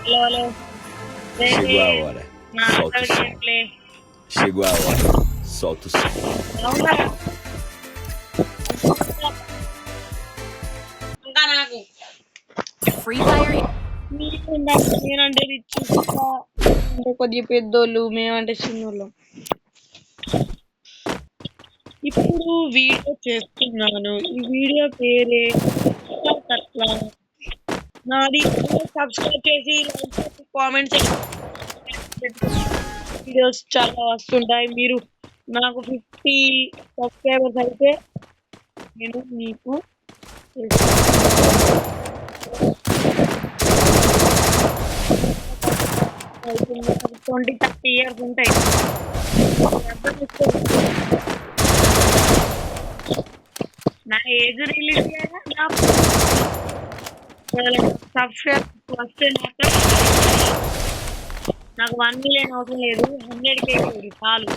Alô, alô. Chegou a Bebê, hora. nada Solta o som. gameplay. Chegou a hora. Solta o som. Não. ఇంకా నాకు Free Fire. నేనంటే rich అంటే కొద్దిగా పెద్దోళ్ళు మేమంటే చిన్నోళ్ళం. ఇప్పుడు వీడియో చేస్తున్నాను. ఈ వీడియో పేరే అట్లా నాది సబ్స్క్రైబ్ చేసి లైక్ చేసి కామెంట్ చేసి వీడియోస్ చాలా వస్తుంటాయి. మీరు నాకు 50 సబ్స్క్రైబర్స్ అయితే నేను మీకు 20-30 ఇయర్స్ ఉంటాయి. నా ఏజ్ రిలీజ్ నా సబ్స్క్రైబ్ వస్తే మాత్రం నాకు 1 మిలియన్ అవసరం లేదు, 100K చాలు.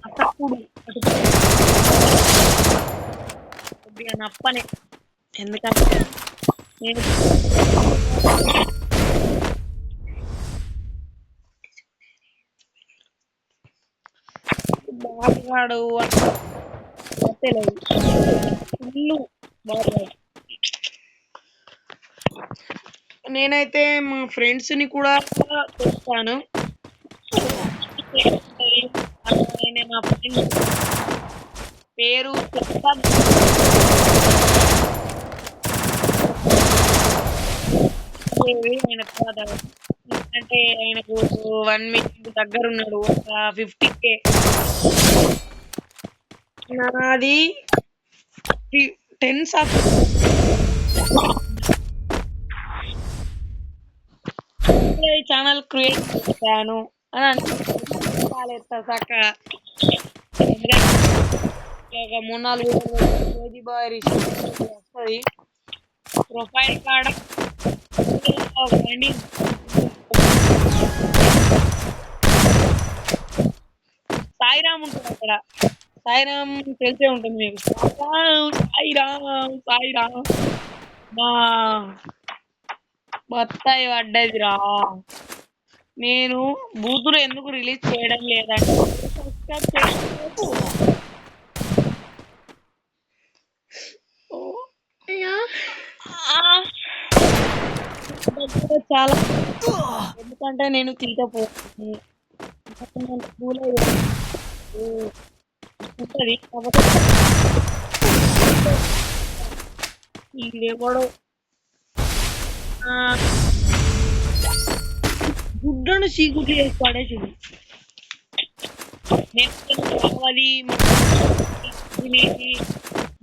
అసప్పుడు కొద్దిగా నప్పనే, ఎందుకంటే నేను బాగాడు తెలియదు ఫుల్ బాగా. నేనైతే మా ఫ్రెండ్స్ ని కూడా తెస్తాను. మా ఫ్రెండ్ పేరు చెప్తాను. అంటే ఆయనకు 1 మిలియన్ దగ్గర ఉన్నాడు, ఒక 50K. నాది 10 ఛానల్ క్రియేట్ చేశాను అని అనుకుంటాను. చక్కగా ఒక 3-4 వస్తుంది. ప్రొఫైల్ కాడ సాయిరామ్ ఉంటుంది అక్కడ. సాయిరామ్ తెలిసే ఉంటుంది మీకు. సాయిరామ్ మా బత్తాయి పడ్డదిరా. నేను బూతులు ఎందుకు రిలీజ్ చేయడం లేదంటే చాలా, ఎందుకంటే నేను తీయకపోతుంది ఉంటుంది కాబట్టి ఇదేవాడు గుడ్డను చీకుట్లు చేసి పడేసింది. నేను కావాలి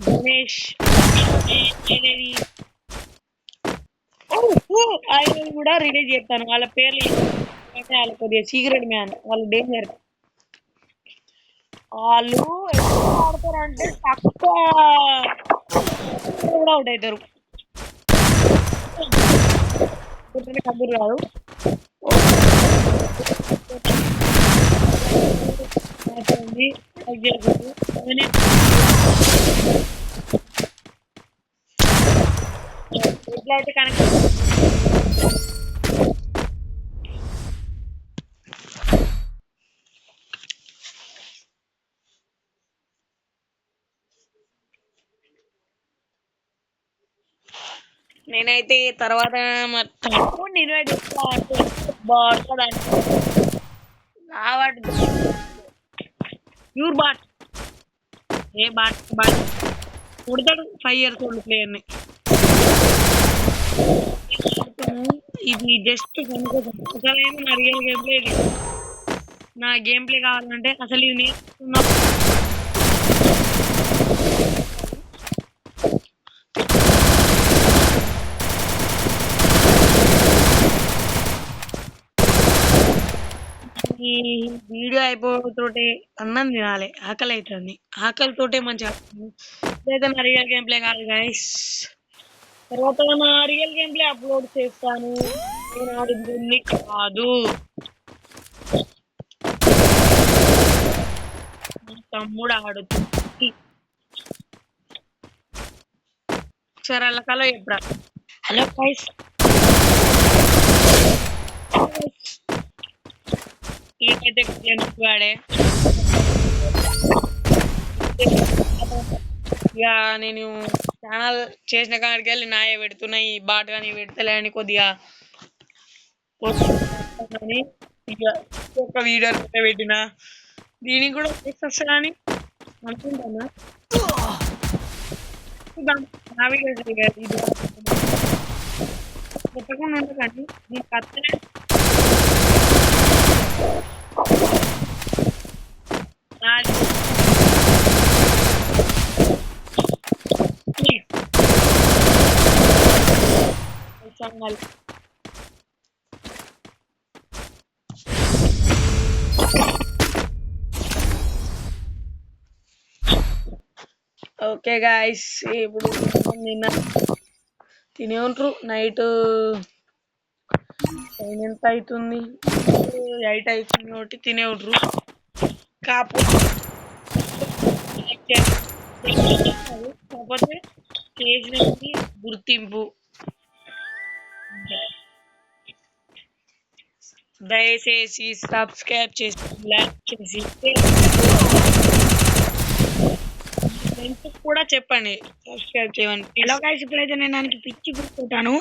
గణేష్ ఆయన కూడా రిలీజ్ చేస్తాను. వాళ్ళ పేర్లు అంటే వాళ్ళ కొద్దిగా సీక్రెట్ మ్యాన్, వాళ్ళు డేంజర్. వాళ్ళు ఎట్లా ఆడతారంటే తక్కువ కూడా అవుట్ అవుతారు. కబుర్ కాదు, ఎట్లా అయితే కనెక్ట్ నేనైతే తర్వాత ప్యూర్ బాట్ ఏ బాట్ కుడతాడు 5 years ఓల్డ్ ప్లేయర్ని. ఇది జస్ట్ అసలు నా రియల్ గేమ్ ప్లే. ఇది నా గేమ్ ప్లే కావాలంటే అసలు ఇవి నేర్చుకున్నా. ఈ వీడియో అయిపోతోటే అన్నం తినాలి, ఆకలి అవుతుంది. ఆకలితోటే మంచిగా ఇదైతే నా రియల్ గేమ్ ప్లే కాదు గైస్. తర్వాత నా రియల్ గేమ్ ప్లే అప్లోడ్ చేస్తాను. నేను ఆడింది కాదు, మా తమ్ముడు ఆడుతుంది. ఒకసారి అలా కలో చెప్పరా. హలో గైస్, ఈడైతే వాడే ఇక నేను ఛానల్ చేసిన కాడికి వెళ్ళి నాయే పెడుతున్నాయి, ఈ బాట్ కానీ పెడతలే అని కొద్దిగా అని ఇక ఒక వీడియో పెట్టిన దీనికి కూడా వస్తుందని అనుకుంటాను. నా వీడియో చెప్పకుండా ఉండకండి, దీనికి అత్తనే ఛానల్ ఓకే గాయస్, ఇప్పుడు నిన్న తినే ఉంటారు. నైట్ టైం ఎంత అవుతుంది, 8 అవుతుంది కాబట్టి తినే ఉంటారు. కాకపోతే చేసినది గుర్తింపు. దయచేసి సబ్స్క్రైబ్ చేసి లైక్ చేసి కూడా చెప్పండి సబ్స్క్రైబ్ చేయమని. ఎలా గైస్, ఇప్పుడైతే నేను దానికి పిచ్చి కూర్చుంటాను.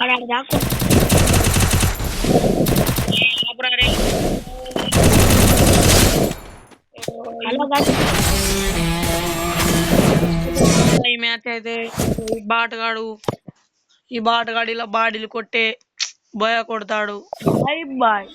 అలా దాకా ఈ మ్యాచ్ అయితే ఈ బాటగాడు ఇలా బాడీలు కొట్టే బోయ కొడతాడు. Bye bye.